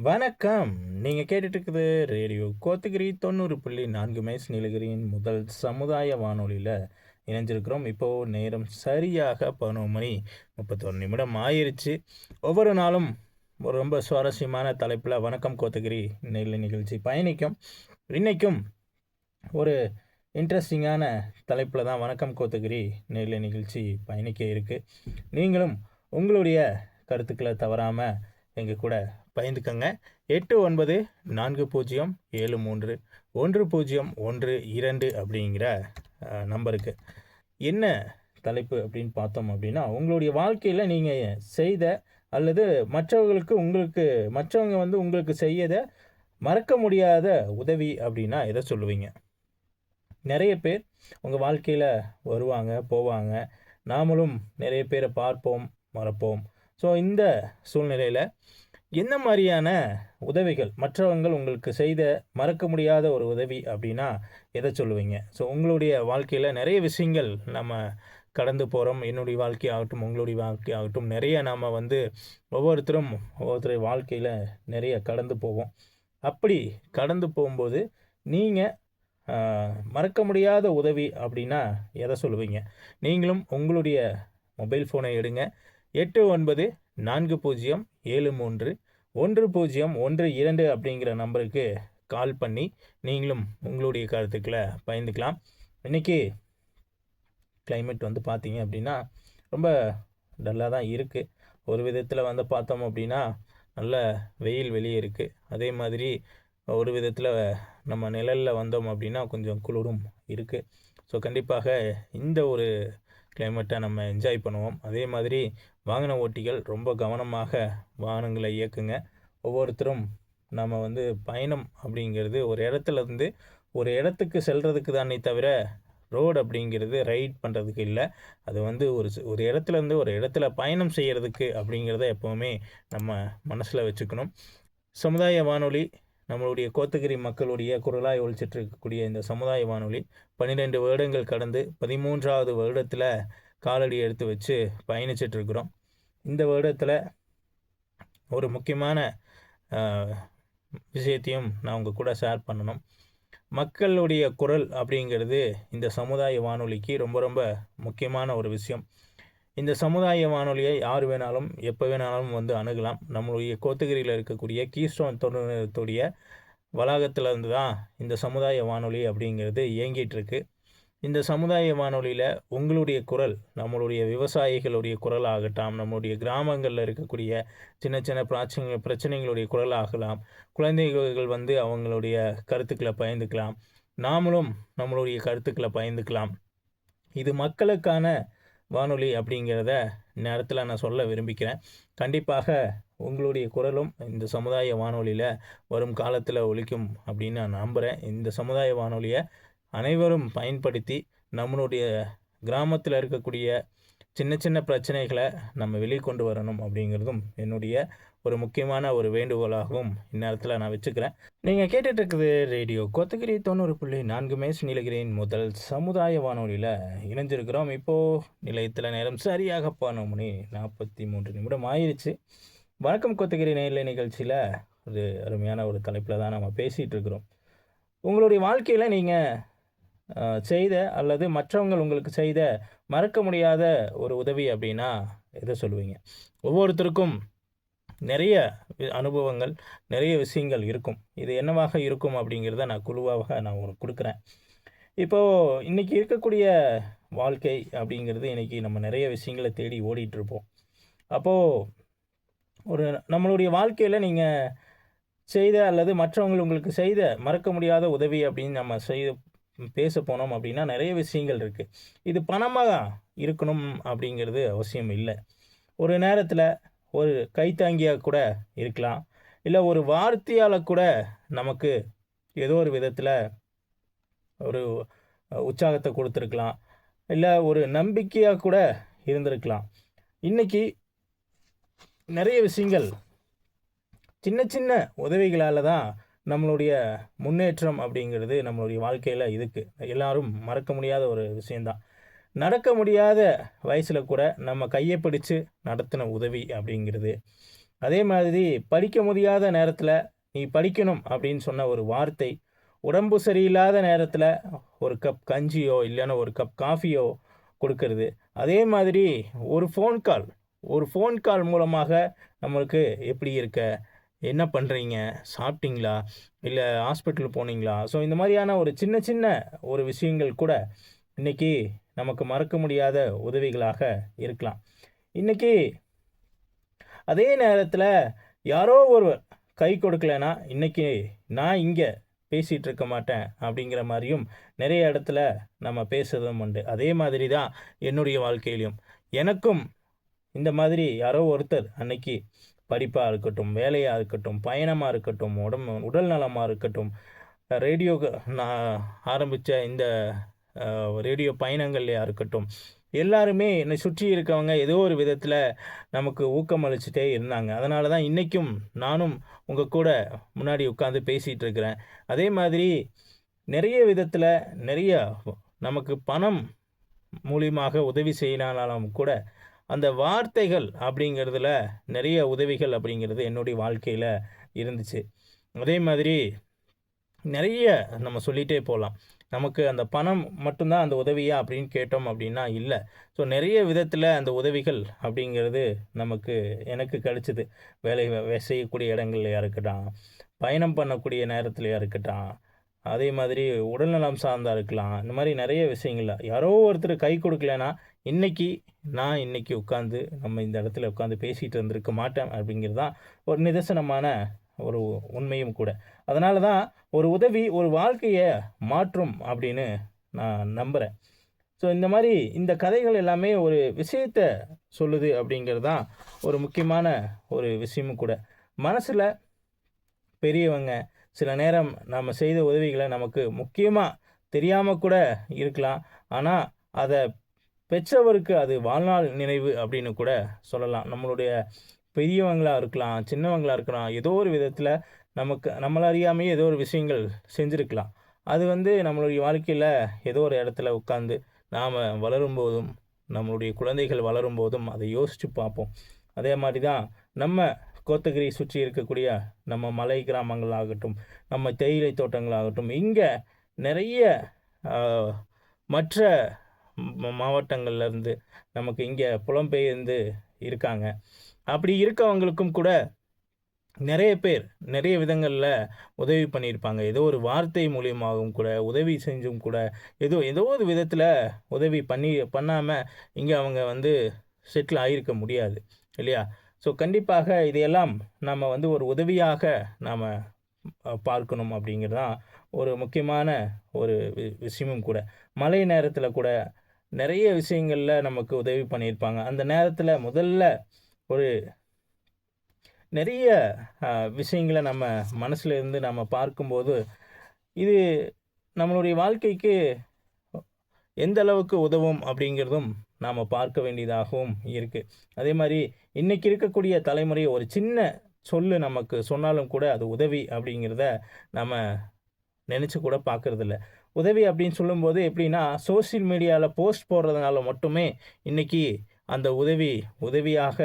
வணக்கம். நீங்க கேட்டுட்டு இருக்குது ரேடியோ கோத்தகிரி 90.4 மைல்ஸ் நீலகிரியின் முதல் சமுதாய வானொலியில இணைஞ்சிருக்கிறோம். இப்போ நேரம் சரியாக 11 மணி 31 நிமிடம் ஆயிருச்சு. ஒவ்வொரு நாளும் ஒரு ரொம்ப சுவாரஸ்யமான தலைப்புல வணக்கம் கோத்தகிரி நிகழ்ச்சி பயணிக்கும். இன்னைக்கும் ஒரு இன்ட்ரெஸ்டிங்கான தலைப்புல தான் வணக்கம் கோத்தகிரி நிகழ்ச்சி பயணிக்க இருக்கு. நீங்களும் உங்களுடைய கருத்துக்களை தவறாம எங்க கூட பகிர்ந்துக்கங்க. 8940731012 அப்படிங்கிற நம்பருக்கு. என்ன தலைப்பு அப்படின்னு பார்த்தோம் அப்படின்னா, உங்களுடைய வாழ்க்கையில் நீங்கள் செய்த அல்லது மற்றவங்க உங்களுக்கு செய்யத மறக்க முடியாத உதவி அப்படின்னா எதை சொல்லுவீங்க? நிறைய பேர் உங்கள் வாழ்க்கையில் வருவாங்க, போவாங்க. நாமளும் நிறைய பேரை பார்ப்போம், மறப்போம். ஸோ இந்த சூழ்நிலையில் என்ன மாதிரியான உதவிகள் மற்றவங்கள் உங்களுக்கு செய்த மறக்க முடியாத ஒரு உதவி அப்படின்னா எதை சொல்லுவீங்க? ஸோ உங்களுடைய வாழ்க்கையில் நிறைய விஷயங்கள் நம்ம கடந்து போகிறோம். என்னுடைய வாழ்க்கையாகட்டும், உங்களுடைய வாழ்க்கையாகட்டும், நிறைய நாம் ஒவ்வொருத்தர் வாழ்க்கையில் நிறைய கடந்து போவோம். அப்படி கடந்து போகும்போது நீங்கள் மறக்க முடியாத உதவி அப்படின்னா எதை சொல்லுவீங்க? நீங்களும் உங்களுடைய மொபைல் ஃபோனை எடுங்க. 8940731012 அப்படிங்கிற நம்பருக்கு கால் பண்ணி நீங்களும் உங்களுடைய கருத்துக்களை பகிர்ந்துக்கலாம். இன்றைக்கி கிளைமேட் பார்த்தீங்க அப்படின்னா ரொம்ப டல்லாக தான் இருக்குது. ஒரு விதத்தில் பார்த்தோம் அப்படின்னா நல்ல வெயில் வெளியே இருக்குது. அதே மாதிரி ஒரு விதத்தில் நம்ம நிழலில் வந்தோம் அப்படின்னா கொஞ்சம் குளிரும் இருக்குது. ஸோ கண்டிப்பாக இந்த ஒரு கிளைமேட்டை நம்ம என்ஜாய் பண்ணுவோம். அதே மாதிரி வாகன ஓட்டிகள் ரொம்ப கவனமாக வாகனங்களை இயக்குங்க. ஒவ்வொருத்தரும் நம்ம பயணம் அப்படிங்கிறது ஒரு இடத்துலேருந்து ஒரு இடத்துக்கு செல்கிறதுக்கு தானே தவிர ரோடு அப்படிங்கிறது ரைட் பண்ணுறதுக்கு இல்லை. அது ஒரு இடத்துலேருந்து ஒரு இடத்துல பயணம் செய்கிறதுக்கு அப்படிங்கிறத எப்போவுமே நம்ம மனசில் வச்சுக்கணும். சமுதாய வானொலி நம்மளுடைய கோத்தகிரி மக்களுடைய குரலாய் ஒழிச்சிட்டு இருக்கக்கூடிய இந்த சமுதாய வானொலி 12 வருடங்கள் கடந்து 13வது வருடத்தில் காலடி எடுத்து வச்சு பயணிச்சிட்ருக்குறோம். இந்த வருடத்தில் ஒரு முக்கியமான விஷயத்தையும் நான் உங்கள் கூட ஷேர் பண்ணணும். மக்களுடைய குரல் அப்படிங்கிறது இந்த சமுதாய வானொலிக்கு ரொம்ப ரொம்ப முக்கியமான ஒரு விஷயம். இந்த சமுதாய வானொலியை யார் வேணாலும் எப்போ வேணாலும் அணுகலாம். நம்மளுடைய கோத்தகிரியில் இருக்கக்கூடிய கீஸ்டோன் தொழில்நுட்பத்துடைய வளாகத்திலேருந்து தான் இந்த சமுதாய வானொலி அப்படிங்கிறது இயங்கிகிட்ருக்கு. இந்த சமுதாய வானொலியில் உங்களுடைய குரல், நம்மளுடைய விவசாயிகளுடைய குரலாகட்டும், நம்மளுடைய கிராமங்களில் இருக்கக்கூடிய சின்ன சின்ன பிரச்சனைகளுடைய குரலாகலாம், குழந்தைகள் அவங்களுடைய கருத்துக்களை பகிர்ந்துக்கலாம், நாமளும் நம்மளுடைய கருத்துக்களை பகிர்ந்துக்கலாம். இது மக்களுக்கான வானொலி அப்படிங்கிறத நேரத்தில் நான் சொல்ல விரும்பிக்கிறேன். கண்டிப்பாக உங்களுடைய குரலும் இந்த சமுதாய வானொலியில் வரும் காலத்தில் ஒலிக்கும் அப்படின்னு நான் நம்புகிறேன். இந்த சமுதாய வானொலியை அனைவரும் பயன்படுத்தி நம்மளுடைய கிராமத்தில் இருக்கக்கூடிய சின்ன சின்ன பிரச்சனைகளை நம்ம வெளிக்கொண்டு வரணும் அப்படிங்கிறதும் என்னுடைய ஒரு முக்கியமான ஒரு வேண்டுகோளாகவும் இந்நேரத்தில் நான் வச்சுக்கிறேன். நீங்கள் கேட்டுட்ருக்குது ரேடியோ கோத்தகிரி 90.4 மைல்ஸ் நீலகிரியின் முதல் சமுதாய வானொலியில் இணைஞ்சிருக்கிறோம். இப்போது நிலையத்தில் நேரம் சரியாக 11 மணி 43 நிமிடம் ஆயிடுச்சு. வணக்கம் கோத்தகிரி நேயர்களே நிகழ்ச்சியில் ஒரு அருமையான ஒரு தலைப்பில் தான் நம்ம பேசிகிட்டு இருக்கிறோம். உங்களுடைய வாழ்க்கையில் நீங்கள் செய்த அல்லது மற்றவங்கள் உங்களுக்கு செய்த மறக்க முடியாத ஒரு உதவி அப்படின்னா எதை சொல்லுவீங்க? ஒவ்வொருத்தருக்கும் நிறைய அனுபவங்கள், நிறைய விஷயங்கள் இருக்கும். இது என்னவாக இருக்கும் அப்படிங்கிறத நான் குழுவாக நான் உங்களுக்கு கொடுக்குறேன். இப்போது இன்றைக்கி இருக்கக்கூடிய வாழ்க்கை அப்படிங்கிறது இன்றைக்கி நம்ம நிறைய விஷயங்களை தேடி ஓடிட்டுருப்போம். அப்போது நம்மளுடைய வாழ்க்கையில் நீங்கள் செய்த அல்லது மற்றவங்கள் உங்களுக்கு செய்த மறக்க முடியாத உதவி அப்படின்னு நம்ம பேச போனோம் அப்படின்னா நிறைய விஷயங்கள் இருக்குது. இது பணமாக இருக்கணும் அப்படிங்கிறது அவசியம் இல்லை. ஒரு நேரத்தில் ஒரு கைத்தாங்கியாக கூட இருக்கலாம். இல்லை ஒரு வார்த்தையால் கூட நமக்கு ஏதோ ஒரு விதத்தில் ஒரு உற்சாகத்தை கொடுத்துருக்கலாம். இல்லை ஒரு நம்பிக்கையாக கூட இருந்திருக்கலாம். இன்றைக்கி நிறைய விஷயங்கள் சின்ன சின்ன உதவிகளால் தான் நம்மளுடைய முன்னேற்றம் அப்படிங்கிறது நம்மளுடைய வாழ்க்கையில் இருக்குது. எல்லாரும் மறக்க முடியாத ஒரு விஷயந்தான். நடக்க முடியாத வயசில் கூட நம்ம கையை பிடிச்சு நடத்தின உதவி அப்படிங்கிறது, அதே மாதிரி படிக்க முடியாத நேரத்தில் நீ படிக்கணும் அப்படின்னு சொன்ன ஒரு வார்த்தை, உடம்பு சரியில்லாத நேரத்தில் ஒரு கப் கஞ்சியோ இல்லைன்னா ஒரு கப் காஃபியோ கொடுக்கறது. அதே மாதிரி ஒரு ஃபோன் கால் மூலமாக நம்மளுக்கு எப்படி இருக்க? என்ன பண்ணுறீங்க? சாப்பிட்டீங்களா? இல்லை ஹாஸ்பிட்டல் போனீங்களா? ஸோ இந்த மாதிரியான ஒரு சின்ன சின்ன ஒரு விஷயங்கள் கூட இன்னைக்கு நமக்கு மறக்க முடியாத உதவிகளாக இருக்கலாம். இன்னைக்கு அதே நேரத்தில் யாரோ ஒருவர் கை கொடுக்கலனா, இன்னைக்கு நான் இங்கே பேசிகிட்டு இருக்க மாட்டேன் அப்படிங்கிற மாதிரியும் நிறைய இடத்துல நம்ம பேசுறதும் உண்டு. அதே மாதிரி தான் என்னுடைய வாழ்க்கையிலும் எனக்கும் இந்த மாதிரி யாரோ ஒருத்தர் அன்னைக்கு படிப்பாக இருக்கட்டும், வேலையாக இருக்கட்டும், பயணமாக இருக்கட்டும், உடல் நலமாக இருக்கட்டும், ரேடியோ நான் ஆரம்பித்த இந்த ரேடியோ பயணங்கள்லையா இருக்கட்டும், எல்லாருமே என்னை சுற்றி இருக்கவங்க ஏதோ ஒரு விதத்தில் நமக்கு ஊக்கம் அளிச்சுட்டே இருந்தாங்க. அதனால தான் இன்றைக்கும் நானும் உங்கள் கூட முன்னாடி உட்காந்து பேசிகிட்டு இருக்கிறேன். அதே மாதிரி நிறைய விதத்தில் நிறைய நமக்கு பணம் மூலியமாக உதவி செய்யனாலும் கூட அந்த வார்த்தைகள் அப்படிங்கிறதுல நிறைய உதவிகள் அப்படிங்கிறது என்னுடைய வாழ்க்கையில் இருந்துச்சு. அதே மாதிரி நிறைய நம்ம சொல்லிகிட்டே போகலாம். நமக்கு அந்த பணம் மட்டும்தான் அந்த உதவியா அப்படின்னு கேட்டோம் அப்படின்னா இல்லை. ஸோ நிறைய விதத்தில் அந்த உதவிகள் அப்படிங்கிறது எனக்கு கிடைச்சிது. வேலை செய்யக்கூடிய இடங்கள்லையா இருக்கட்டும், பயணம் பண்ணக்கூடிய நேரத்துலையா இருக்கட்டும், அதே மாதிரி உடல்நலம் சார்ந்தா இருக்கலாம். இந்த மாதிரி நிறைய விஷயங்கள்ல யாரோ ஒருத்தர் கை கொடுக்கலனா நான் இன்னைக்கு உட்காந்து நம்ம இந்த இடத்துல உட்காந்து பேசிகிட்டு இருந்திருக்க மாட்டேன் அப்படிங்கிறது தான் ஒரு நிதர்சனமான ஒரு உண்மையும் கூட. அதனால தான் ஒரு உதவி ஒரு வாழ்க்கையை மாற்றும் அப்படின்னு நான் நம்புகிறேன். ஸோ இந்த மாதிரி இந்த கதைகள் எல்லாமே ஒரு விஷயத்தை சொல்லுது அப்படிங்கிறது தான் ஒரு முக்கியமான ஒரு விஷயமும் கூட. மனசில் பெரியவங்க சில நேரம் நாம் செய்த உதவிகளை நமக்கு முக்கியமாக தெரியாமல் கூட இருக்கலாம். ஆனால் அதை பெற்றவருக்கு அது வாழ்நாள் நினைவு அப்படின்னு கூட சொல்லலாம். நம்மளுடைய பெரியவங்களாக இருக்கலாம், சின்னவங்களாக இருக்கலாம், ஏதோ ஒரு விதத்தில் நம்மளை அறியாமையே ஏதோ ஒரு விஷயங்கள் செஞ்சுருக்கலாம். அது நம்மளுடைய வாழ்க்கையில் ஏதோ ஒரு இடத்துல உட்காந்து நாம் வளரும்போதும் நம்மளுடைய குழந்தைகள் வளரும்போதும் அதை யோசித்து பார்ப்போம். அதே மாதிரி தான் நம்ம கோத்தகிரி சுற்றி இருக்கக்கூடிய நம்ம மலை கிராமங்களாகட்டும், நம்ம தேயிலை தோட்டங்களாகட்டும், இங்கே நிறைய மற்ற மாவட்டங்கள்லேருந்து நமக்கு இங்கே புலம்பெயர்ந்து இருக்காங்க. அப்படி இருக்கவங்களுக்கும் கூட நிறைய பேர் நிறைய விதங்களில் உதவி பண்ணியிருப்பாங்க. ஏதோ ஒரு வார்த்தை மூலியமாகவும் கூட உதவி செஞ்சும் கூட ஏதோ ஒரு விதத்தில் உதவி பண்ணாமல் இங்கே அவங்க செட்டில் ஆகியிருக்க முடியாது இல்லையா? ஸோ கண்டிப்பாக இதையெல்லாம் நம்ம ஒரு உதவியாக நாம் பார்க்கணும் அப்படிங்கிறது தான் ஒரு முக்கியமான ஒரு விஷயமும் கூட. மழை நேரத்தில் கூட நிறைய விஷயங்களில் நமக்கு உதவி பண்ணியிருப்பாங்க. அந்த நேரத்தில் முதல்ல ஒரு நிறைய விஷயங்களை நம்ம மனசில் இருந்து நம்ம பார்க்கும்போது இது நம்மளுடைய வாழ்க்கைக்கு எந்த அளவுக்கு உதவும் அப்படிங்கிறதும் நாம் பார்க்க வேண்டியதாகவும் இருக்குது. அதே மாதிரி இன்றைக்கி இருக்கக்கூடிய தலைமுறை ஒரு சின்ன சொல்லு நமக்கு சொன்னாலும் கூட அது உதவி அப்படிங்கிறத நம்ம நினச்சி கூட பார்க்குறதில்ல. உதவி அப்படின்னு சொல்லும்போது எப்படின்னா சோசியல் மீடியாவில் போஸ்ட் போடுறதுனால மட்டுமே இன்றைக்கி அந்த உதவியாக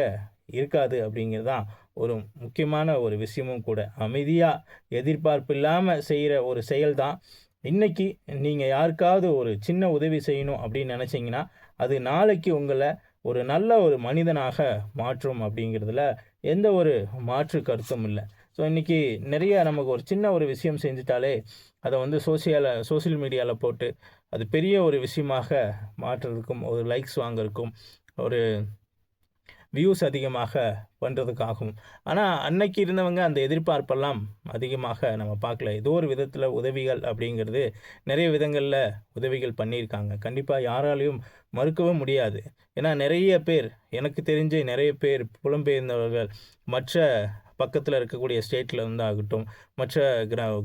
இருக்காது அப்படிங்கிறது தான் ஒரு முக்கியமான ஒரு விஷயமும் கூட. அமைதியாக எதிர்பார்ப்பு இல்லாமல் செய்கிற ஒரு செயல் தான் இன்றைக்கி நீங்கள் யாருக்காவது ஒரு சின்ன உதவி செய்யணும் அப்படின்னு நினச்சிங்கன்னா அது நாளைக்கு உங்களை ஒரு நல்ல ஒரு மனிதனாக மாற்றும் அப்படிங்கிறதுல எந்த ஒரு மாற்று கருத்தும் இல்லை. ஸோ இன்றைக்கி நிறைய நமக்கு ஒரு சின்ன ஒரு விஷயம் செஞ்சுட்டாலே அதை சோசியல் மீடியாவில் போட்டு அது பெரிய ஒரு விஷயமாக மாற்றுறதுக்கும் ஒரு லைக்ஸ் வாங்குறதுக்கும் ஒரு வியூஸ் அதிகமாக பண்ணுறதுக்காகும். ஆனால் அன்னைக்கு இருந்தவங்க அந்த எதிர்பார்ப்பெல்லாம் அதிகமாக நம்ம பார்க்கல. ஏதோ ஒரு விதத்தில் உதவிகள் அப்படிங்கிறது நிறைய விதங்களில் உதவிகள் பண்ணியிருக்காங்க. கண்டிப்பாக யாராலையும் மறுக்கவும் முடியாது. ஏன்னா நிறைய பேர் எனக்கு தெரிஞ்சு நிறைய பேர் புலம்பெயர்ந்தவர்கள் மற்ற பக்கத்தில் இருக்கக்கூடிய ஸ்டேட்டில் ஆகட்டும், மற்ற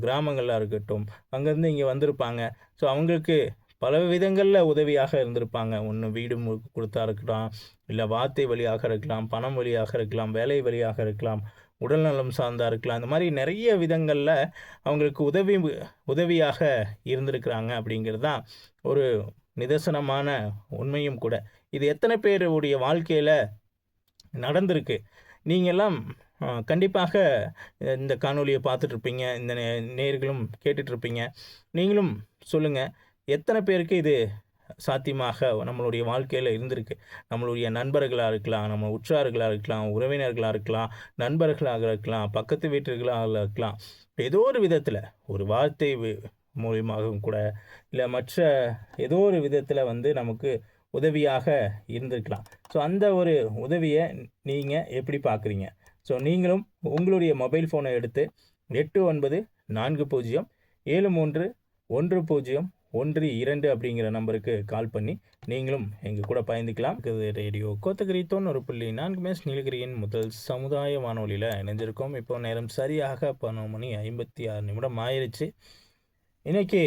கிராமங்களில் இருக்கட்டும், அங்கேருந்து இங்கே வந்திருப்பாங்க. ஸோ அவங்களுக்கு பல விதங்களில் உதவியாக இருந்திருப்பாங்க. ஒன்று வீடு கொடுத்தா இருக்கலாம், இல்லை வார்த்தை வழியாக இருக்கலாம், பணம் வழியாக இருக்கலாம், வேலை வழியாக இருக்கலாம், உடல்நலம் சார்ந்தா இருக்கலாம். இந்த மாதிரி நிறைய விதங்களில் அவங்களுக்கு உதவியாக இருந்திருக்கிறாங்க அப்படிங்கிறது தான் ஒரு நிதர்சனமான உண்மையும் கூட. இது எத்தனை பேருடைய வாழ்க்கையில் நடந்திருக்கு? நீங்கள்லாம் கண்டிப்பாக இந்த காணொளிய பார்த்துட்ருப்பீங்க. இந்த நேயர்களும் கேட்டுட்ருப்பீங்க. நீங்களும் சொல்லுங்க. எத்தனை பேருக்கு இது சாத்தியமாக நம்மளுடைய வாழ்க்கையில இருந்திருக்கு? நம்மளுடைய நண்பர்களா இருக்கலாம், நம்ம உற்றார்களா இருக்கலாம், உறவினர்களா இருக்கலாம், நண்பர்களாக இருக்கலாம், பக்கத்து வீட்டுகளாக இருக்கலாம். ஏதோ ஒரு விதத்தில ஒரு வார்த்தை மூலியமாகவும் கூட, இல்ல மற்ற ஏதோ ஒரு விதத்தில வந்து நமக்கு உதவியாக இருந்திருக்கலாம். ஸோ அந்த ஒரு உதவிய நீங்க எப்படி பார்க்குறீங்க? ஸோ நீங்களும் உங்களுடைய மொபைல் ஃபோனை எடுத்து 8940731012 அப்படிங்கிற நம்பருக்கு கால் பண்ணி நீங்களும் எங்க கூட பயந்துக்கலாம். இது ரேடியோ கோத்தகிரி 90.4 மெஸ் நீலகிரியின் முதல் சமுதாய வானொலியில் இணைஞ்சிருக்கோம். இப்போ நேரம் சரியாக 11:56 ஆயிருச்சு. இன்னைக்கு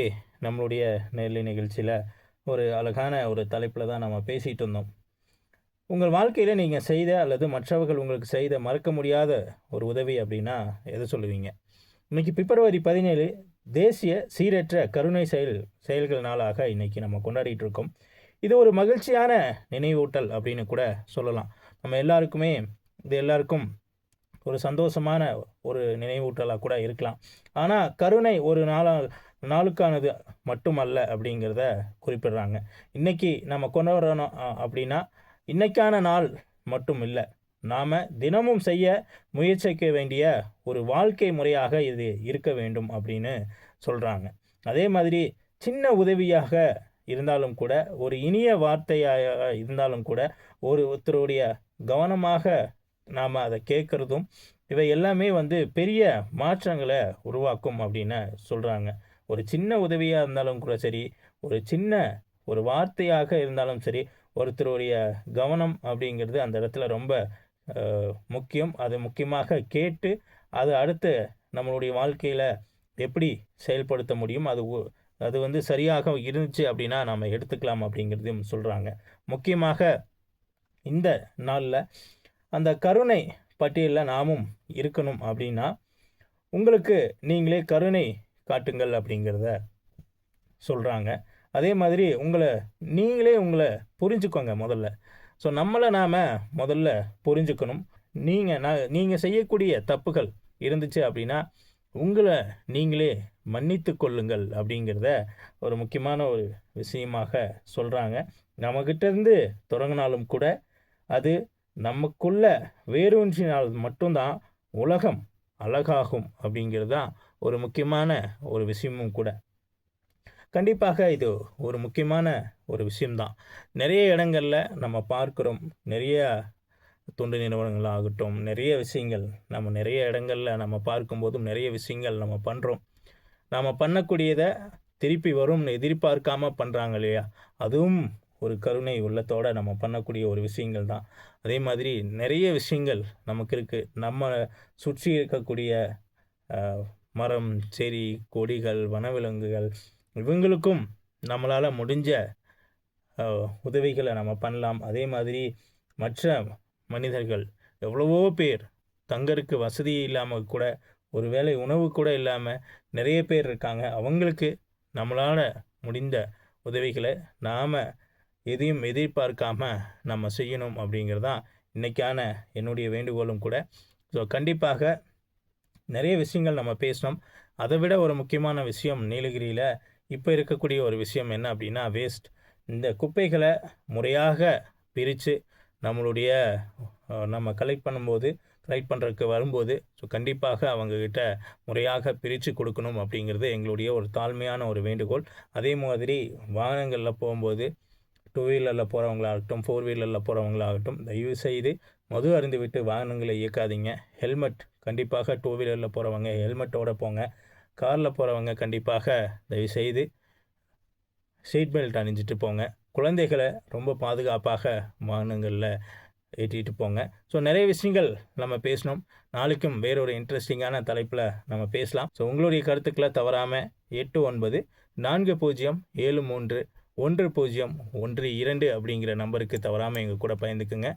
நம்மளுடைய நேரலை நிகழ்ச்சியில் ஒரு அழகான ஒரு தலைப்பில் தான் நம்ம பேசிகிட்டு இருந்தோம். உங்கள் வாழ்க்கையில் நீங்கள் செய்த அல்லது மற்றவர்கள் உங்களுக்கு செய்த மறக்க முடியாத ஒரு உதவி அப்படின்னா எதை சொல்லுவீங்க? இன்றைக்கி பிப்ரவரி 17 தேசிய சீரற்ற கருணை செயல்கள் நாளாக இன்றைக்கி நம்ம கொண்டாடிட்டு இருக்கோம். இது ஒரு மகிழ்ச்சியான நினைவூட்டல் அப்படின்னு கூட சொல்லலாம். நம்ம எல்லாருக்குமே இது எல்லாருக்கும் ஒரு சந்தோஷமான ஒரு நினைவூட்டலாக கூட இருக்கலாம். ஆனால் கருணை ஒரு நாளுக்கானது மட்டுமல்ல அப்படிங்கிறத குறிப்பிடுறாங்க. இன்றைக்கி நம்ம கொண்டாடுறோம் அப்படின்னா இன்றைக்கான நாள் மட்டும் இல்லை, நாம் தினமும் செய்ய முயற்சிக்க வேண்டிய ஒரு வாழ்க்கை முறையாக இது இருக்க வேண்டும் அப்படின்னு சொல்கிறாங்க. அதே மாதிரி சின்ன உதவியாக இருந்தாலும் கூட, ஒரு இனிய வார்த்தையாக இருந்தாலும் கூட, ஒருத்தருடைய கவனமாக நாம் அதை கேட்குறதும் இவை எல்லாமே வந்து பெரிய மாற்றங்களை உருவாக்கும் அப்படின்னு சொல்கிறாங்க. ஒரு சின்ன உதவியாக இருந்தாலும் கூட சரி, ஒரு வார்த்தையாக இருந்தாலும் சரி, ஒருத்தருடைய கவனம் அப்படிங்கிறது அந்த இடத்துல ரொம்ப முக்கியம். அது முக்கியமாக கேட்டு அது அடுத்து நம்மளுடைய வாழ்க்கையில் எப்படி செயல்படுத்த முடியும், அது வந்து சரியாக இருந்துச்சு அப்படின்னா நம்ம எடுத்துக்கலாம் அப்படிங்கிறதையும் சொல்கிறாங்க. முக்கியமாக இந்த நாளில் அந்த கருணை பட்டியலில் நாமும் இருக்கணும் அப்படின்னா உங்களுக்கு நீங்களே கருணை காட்டுங்கள் அப்படிங்கிறத சொல்கிறாங்க. அதே மாதிரி நீங்களே உங்களை புரிஞ்சுக்கோங்க முதல்ல. ஸோ நம்மளை நாம் முதல்ல புரிஞ்சுக்கணும். நீங்கள் செய்யக்கூடிய தப்புகள் இருந்துச்சு அப்படின்னா உங்களை நீங்களே மன்னித்து கொள்ளுங்கள் அப்படிங்கிறத ஒரு முக்கியமான ஒரு விஷயமாக சொல்கிறாங்க. நம்மக்கிட்டேருந்து தொடங்கினாலும் கூட அது நமக்குள்ள வேரூன்றினால் மட்டும்தான் உலகம் அழகாகும் அப்படிங்கிறது தான் ஒரு முக்கியமான ஒரு விஷயமும் கூட. கண்டிப்பாக இது ஒரு முக்கியமான ஒரு விஷயம்தான். நிறைய இடங்களில் நம்ம பார்க்குறோம். நிறைய தொண்டு நிறுவனங்களாகட்டும், நிறைய விஷயங்கள் நம்ம நிறைய இடங்களில் நம்ம பார்க்கும்போதும் நிறைய விஷயங்கள் நம்ம பண்ணுறோம். நாம் பண்ணக்கூடியதை திருப்பி வரும்னு எதிர்பார்க்காம பண்ணுறாங்க இல்லையா? அதுவும் ஒரு கருணை உள்ளத்தோடு நம்ம பண்ணக்கூடிய ஒரு விஷயங்கள் தான். அதே மாதிரி நிறைய விஷயங்கள் நமக்கு இருக்குது. நம்ம சுற்றி இருக்கக்கூடிய மரம், செடி, கொடிகள், வனவிலங்குகள் இவங்களுக்கும் நம்மளால் முடிஞ்ச உதவிகளை நம்ம பண்ணலாம். அதே மாதிரி மற்ற மனிதர்கள் எவ்வளவோ பேர் தங்கருக்கு வசதி இல்லாமல் கூட, ஒரு வேளை உணவு கூட இல்லாமல் நிறைய பேர் இருக்காங்க. அவங்களுக்கு நம்மளால் முடிந்த உதவிகளை நாம் எதையும் எதிர்பார்க்காம நம்ம செய்யணும் அப்படிங்கிறதான் இன்றைக்கான என்னுடைய வேண்டுகோளும் கூட. ஸோ கண்டிப்பாக நிறைய விஷயங்கள் நம்ம பேசணும். அதை விட ஒரு முக்கியமான விஷயம் நீலகிரியில் இப்போ இருக்கக்கூடிய ஒரு விஷயம் என்ன அப்படின்னா வேஸ்ட். இந்த குப்பைகளை முறையாக பிரித்து நம்ம கலெக்ட் பண்ணுறதுக்கு வரும்போது ஸோ கண்டிப்பாக அவங்கக்கிட்ட முறையாக பிரித்து கொடுக்கணும் அப்படிங்கிறது எங்களுடைய ஒரு தாழ்மையான ஒரு வேண்டுகோள். அதே மாதிரி வாகனங்களில் போகும்போது 2 வீலரில் போகிறவங்களாகட்டும், 4 வீலரில் போகிறவங்களாகட்டும், தயவுசெய்து மது அருந்துவிட்டு வாகனங்களை இயக்காதீங்க. ஹெல்மெட் கண்டிப்பாக 2 வீலரில் போகிறவங்க ஹெல்மெட்டோடு போங்க. காரில் போகிறவங்க கண்டிப்பாக தயவுசெய்து சீட் பெல்ட் அணிஞ்சிட்டு போங்க. குழந்தைகளை ரொம்ப பாதுகாப்பாக வாகனங்களில் ஏற்றிட்டு போங்க. ஸோ நிறைய விஷயங்கள் நம்ம பேசணும். நாளைக்கும் வேறொரு இன்ட்ரெஸ்டிங்கான தலைப்பில் நம்ம பேசலாம். ஸோ உங்களுடைய கருத்துக்களை தவறாமல் 8940731012 அப்படிங்கிற நம்பருக்கு தவறாமல் எங்கள் கூட பயந்துக்குங்க.